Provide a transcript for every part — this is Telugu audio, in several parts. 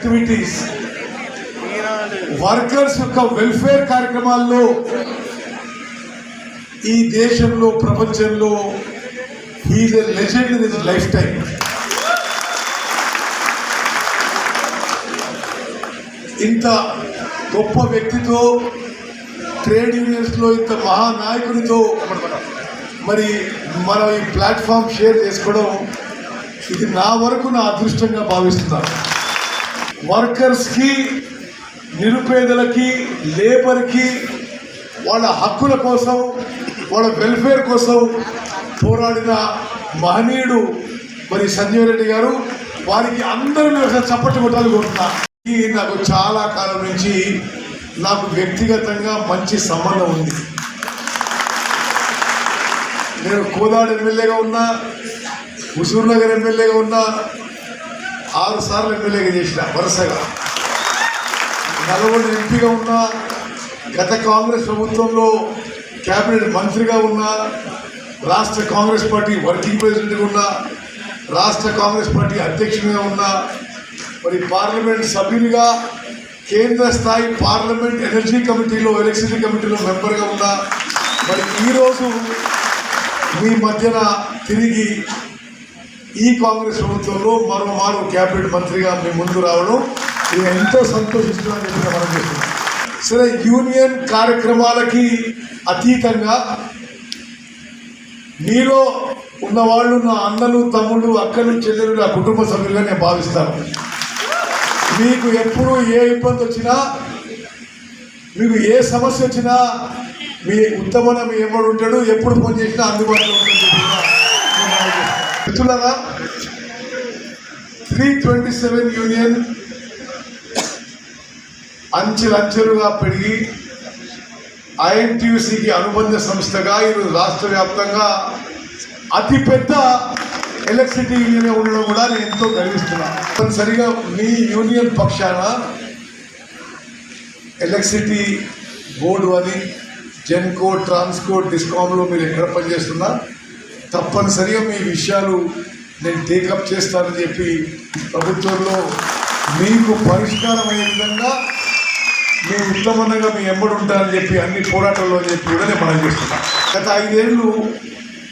యాక్టివిటీస్, వర్కర్స్ యొక్క వెల్ఫేర్ కార్యక్రమాల్లో ఈ దేశంలో ప్రపంచంలో he is a legend in his lifetime. ఇంత గొప్ప వ్యక్తితో, ట్రేడ్ యూనియన్స్లో ఇంత మహానాయకుడితో మరి మనం ఈ ప్లాట్ఫామ్ షేర్ చేసుకోవడం ఇది నా వరకు నా అదృష్టంగా భావిస్తున్నాను. వర్కర్స్కి, నిరుపేదలకి, లేబర్కి వాళ్ళ హక్కుల కోసం, వాళ్ళ వెల్ఫేర్ కోసం పోరాడిన మహనీయుడు మరి సంజీవ్ రెడ్డి గారు. వారికి అందరూ చప్పట్లు కొట్టాలి కోరుతున్నా. నాకు చాలా కాలం నుంచి నాకు వ్యక్తిగతంగా మంచి సంబంధం ఉంది. నేను కోదాడ ఎమ్మెల్యేగా ఉన్నా, హుజూర్ నగర్ ఎమ్మెల్యేగా ఉన్నా, 6 సార్లు ఎమ్మెల్యేగా చేసిన వరుసగా. నల్గొండ ఎంపీగా ఉన్నా, గత కాంగ్రెస్ ప్రభుత్వంలో క్యాబినెట్ మంత్రిగా ఉన్నా, రాష్ట్ర కాంగ్రెస్ పార్టీ వర్కింగ్ ప్రెసిడెంట్గా ఉన్నా, రాష్ట్ర కాంగ్రెస్ పార్టీ అధ్యక్షుడిగా ఉన్నా, మరి పార్లమెంట్ సభ్యునిగా కేంద్ర స్థాయి పార్లమెంట్ ఎనర్జీ కమిటీలో, ఎలక్ట్రిసిటీ కమిటీలో మెంబర్గా ఉన్నా. మరి ఈరోజు మీ మధ్యన తిరిగి ఈ కాంగ్రెస్ ప్రభుత్వంలో మరోమారు క్యాబినెట్ మంత్రిగా మీ ముందు రావడం నేను ఎంతో సంతోషిస్తున్నానని చెప్పి మనం చేస్తున్నాం. సరే, యూనియన్ కార్యక్రమాలకి అతీతంగా మీలో ఉన్నవాళ్ళు నా అన్నలు, తమ్ముళ్ళు, అక్కలు, చెల్లెలు, నా కుటుంబ సభ్యులుగా నేను భావిస్తాను. మీకు ఎప్పుడు ఏ ఇబ్బంది వచ్చినా, మీకు ఏ సమస్య వచ్చినా మీ ఉత్తమన మీ ఎమ్మడు ఉంటాడు, ఎప్పుడు ఫోన్ చేసినా అందుబాటులో ఉంటుంది. మిత్రులారా, 327 యూనియన్ అంచెలంచెలుగా పెరిగి ఐఎన్టీయూసీకి అనుబంధ సంస్థగా ఈరోజు రాష్ట్ర వ్యాప్తంగా అతిపెద్ద ఎలక్ట్రిసిటీ యూనియన్ ఉండడం కూడా నేను ఎంతో గర్విస్తున్నాను. తప్పనిసరిగా మీ యూనియన్ పక్షాన ఎలక్ట్రిసిటీ బోర్డు అని, జెన్కో, ట్రాన్స్కో, డిస్కామ్లో మీరు ఎక్కడ పనిచేస్తున్నా తప్పనిసరిగా మీ విషయాలు నేను టేకప్ చేస్తానని చెప్పి ప్రభుత్వంలో మీకు పరిష్కారం అయ్యే విధంగా మీ ఉత్తమంగా మీ ఎంబడి ఉంటారని చెప్పి అన్ని పోరాటాల్లో అని చెప్పి కూడా నేను మనం చేస్తున్నాను. గత 5 ఏళ్ళు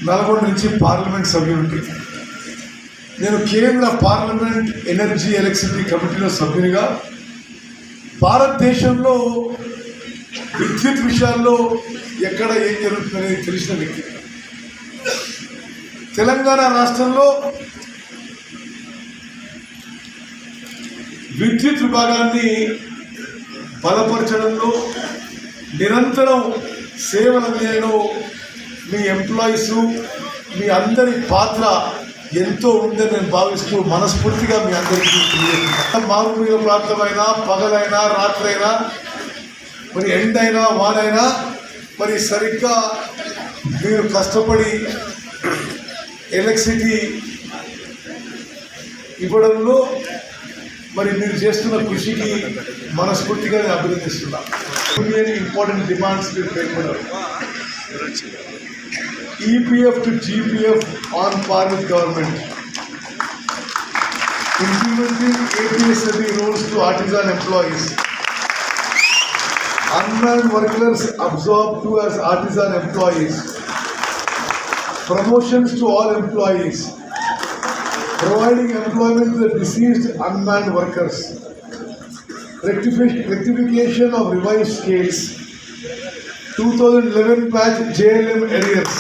నల్గొండ నుంచి పార్లమెంట్ సభ్యుడికి, నేను కేంద్ర పార్లమెంట్ ఎనర్జీ ఎలక్ట్రిసిటీ కమిటీలో సభ్యునిగా భారతదేశంలో విద్యుత్ విషయాల్లో ఎక్కడ ఏం జరుగుతుందనేది తెలిసిన వ్యక్తి. తెలంగాణ రాష్ట్రంలో విద్యుత్ విభాగాన్ని బలపరచడంలో, నిరంతరం సేవలు అందించడంలో మీ ఎంప్లాయీస్, మీ అందరి పాత్ర ఎంతో ఉందని నేను భావిస్తూ మనస్ఫూర్తిగా మీ అందరికీ తెలియజేస్తున్నాను. మారుమూల ప్రాంతమైనా, పగలైనా, రాత్రైనా, మరి ఎండైనా, వానైనా మరి సరిగ్గా మీరు కష్టపడి ఎలక్ట్రిసిటీ ఇవ్వడంలో మరి మీరు చేస్తున్న కృషికి మనస్ఫూర్తిగా నేను అభినందిస్తున్నాను. ఇంపార్టెంట్ డిమాండ్స్ మీరు పేర్కొన్నారు. EPF to GPF on par with government. Implementing APSAB rules to artisan employees. Unmanned workers absorbed to as artisan employees. Promotions to all employees. Providing employment to the deceased unmanned workers. Rectification of revised scales. 2011 batch JLM arrears.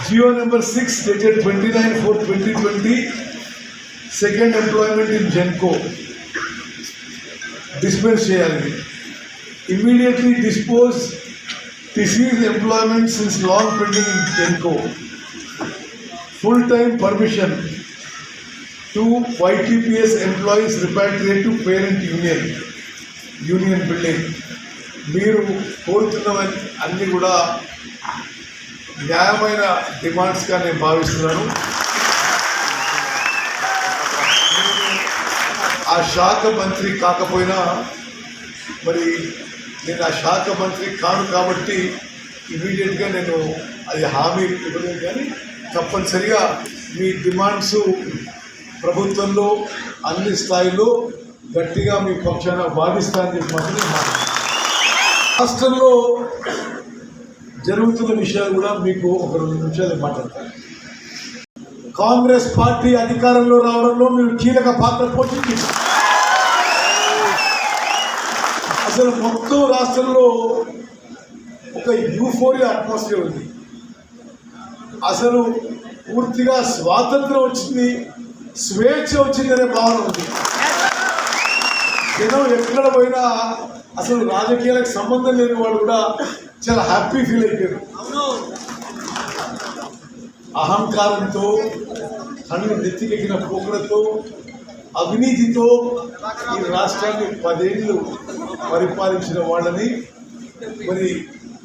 GO number 6 dated 29/4/2020, second employment in Genco. Dispense చేయాలి. Immediately dispose deceased employment since long pending in Genco. Full-time permission to YTPS employees repatriate to parent union building. మీరు కోరుతున్నవన్నీ అన్నీ కూడా న్యాయమైన డిమాండ్స్గా నేను భావిస్తున్నాను. ఆ శాఖ మంత్రి కాకపోయినా మరి నేను ఆ శాఖ మంత్రి కాను కాబట్టి ఇమీడియట్గా నేను అది హామీ ఇవ్వలేదు. కానీ తప్పనిసరిగా మీ డిమాండ్స్ ప్రభుత్వంలో అన్ని స్థాయిలో గట్టిగా మీ పక్షాన వాదిస్తానని చెప్పి మాత్రమే రాష్ట్రంలో జరుగుతున్న విషయాలు కూడా మీకు ఒక 2 నిమిషాలు మాట్లాడతాను. కాంగ్రెస్ పార్టీ అధికారంలో రావడంలో మీరు కీలక పాత్ర పోషించారు. అసలు మొత్తం రాష్ట్రంలో ఒక యూఫోరియా అట్మాస్ఫియర్ ఉంది. అసలు పూర్తిగా స్వాతంత్రం వచ్చింది, స్వేచ్ఛ వచ్చిందనే భావన ఉంది. జనం ఎక్కడ పోయినా అసలు రాజకీయాలకు సంబంధం లేని వాడు కూడా చాలా హ్యాపీ ఫీల్ అయిపోయారు. అహంకారంతో, కళ్ళు నెత్తికెక్కిన పోకడతో, అవినీతితో ఈ రాష్ట్రాన్ని 10 ఏళ్ళు పరిపాలించిన వాళ్ళని మరి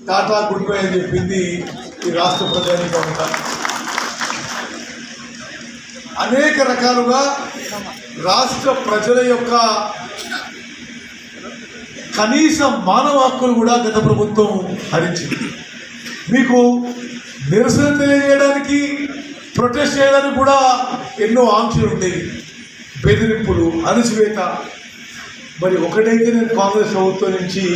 టాటా గుడ్ బై అని చెప్పింది ఈ రాష్ట్ర ప్రజానిగా ఉంటారు. అనేక రకాలుగా రాష్ట్ర ప్రజల యొక్క కనీస మానవ హక్కులు కూడా గత ప్రభుత్వం హరించింది. మీకు నిరసన తెలియజేయడానికి, ప్రొటెస్ట్ చేయడానికి కూడా ఎన్నో ఆంక్షలు ఉండేవి, బెదిరింపులు, అణచివేత. మరి ఒకటైతే నేను కాంగ్రెస్ ప్రభుత్వం నుంచి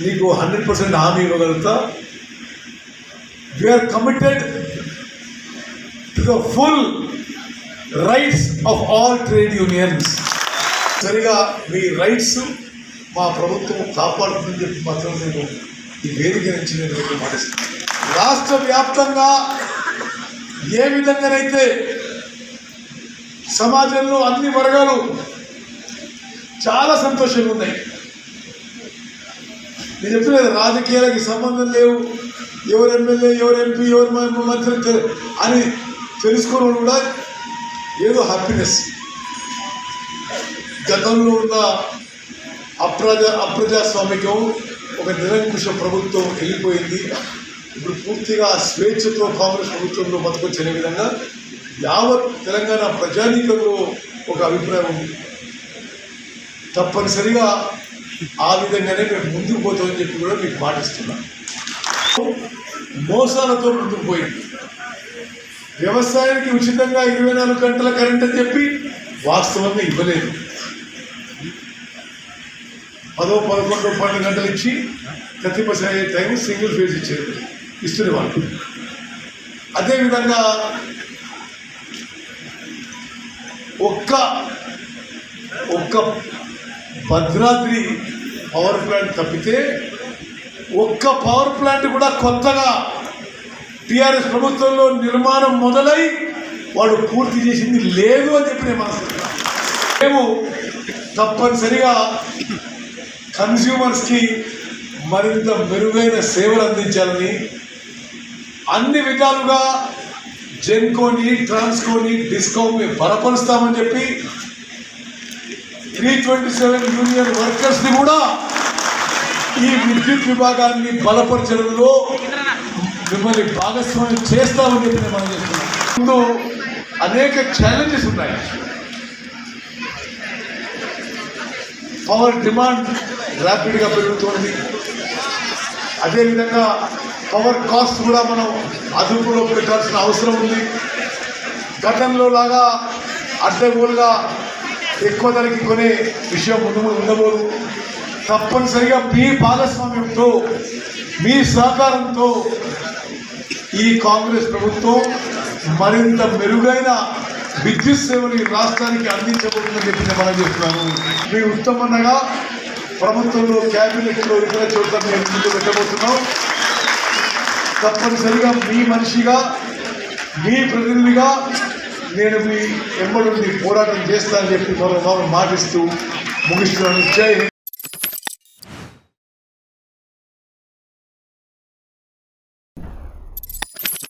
నీకు 100% హామీ ఇవ్వగలుగుతా. We're committed to the full rights of all trade unions. సరిగా మీ రైట్స్ మా ప్రభుత్వం కాపాడుతుందని చెప్పి మాత్రం నేను ఈ వేదిక నుంచి నేను మీకు మాటిస్తున్నాను. రాష్ట్ర వ్యాప్తంగా ఏ విధంగానైతే సమాజంలో అన్ని వర్గాలు చాలా సంతోషంగా ఉన్నాయి. నేను చెప్తున్నాను, రాజకీయాలకి సంబంధం లేవు, ఎవరు ఎమ్మెల్యే, ఎవరు ఎంపీ, ఎవరు మంత్రి అని తెలుసుకోవడం కూడా ఏదో హ్యాపీనెస్. గతంలో ఉన్న అప్రజాస్వామికం, ఒక నిరంకుశ ప్రభుత్వం వెళ్ళిపోయింది. ఇప్పుడు పూర్తిగా స్వేచ్ఛతో కాంగ్రెస్ ప్రభుత్వంలో బతకొచ్చే విధంగా యావత్ తెలంగాణ ప్రజానీకంలో ఒక అభిప్రాయం ఉంది. తప్పనిసరిగా ఆ విధంగానే మేము ముందుకు పోతామని చెప్పి కూడా మీకు మాటిస్తున్నాం. మోసాలతో ముందుకు పోయింది. వ్యవసాయానికి ఉచితంగా 24 గంటల కరెంట్ అని చెప్పి వాస్తవంగా ఇవ్వలేదు. 10, 11, 12 గంటలు ఇచ్చి 30% అయ్యే టైం సింగిల్ ఫేజ్ ఇచ్చేది ఇస్తుంది వాళ్ళు. అదేవిధంగా ఒక్క భద్రాద్రి పవర్ ప్లాంట్ తప్పితే ఒక్క పవర్ ప్లాంట్ కూడా కొత్తగా టీఆర్ఎస్ ప్రభుత్వంలో నిర్మాణం మొదలై వాడు పూర్తి చేసింది లేదు అని చెప్పి నేను మాట్లాడుతున్నాను. మేము తప్పనిసరిగా కన్స్యూమర్స్కి మరింత మెరుగైన సేవలు అందించాలని అన్ని విధాలుగా జెన్కోని, ట్రాన్స్కోని, డిస్కౌంట్ని బలపరుస్తామని చెప్పి 327 యూనియన్ వర్కర్స్ని కూడా ఈ విద్యుత్ విభాగాన్ని బలపరచడంలో మిమ్మల్ని భాగస్వామ్యం చేస్తామని చెప్పి మనం చేస్తున్నాం. ముందు అనేక ఛాలెంజెస్ ఉన్నాయి. పవర్ డిమాండ్ ర్యాపిడ్గా పెరుగుతోంది. అదేవిధంగా పవర్ కాస్ట్ కూడా మనం అదుపులో పెట్టాల్సిన అవసరం ఉంది. గతంలో లాగా అడ్డగోలుగా ఎక్కువ ధరకి కొనే విషయం ముందు ఉండబోదు. తప్పనిసరిగా మీ భాగస్వామ్యంతో, మీ సహకారంతో ఈ కాంగ్రెస్ ప్రభుత్వం మరింత మెరుగైన విద్యుత్ సేవలు ఈ రాష్ట్రానికి అందించబోతుందని చెప్పి మనం చెప్తున్నాను. మీ ఉత్తమన్నగా ప్రభుత్వంలో, క్యాబినెట్లో ఇతర చోట్ల మేము ముందు పెట్టబోతున్నాం. తప్పనిసరిగా మీ మనిషిగా, మీ ప్రతినిధిగా నేను మీ ఎంబడి పోరాటం చేస్తానని చెప్పి మరో మాటిస్తూ ముగిస్తున్నాను. జై హింద్.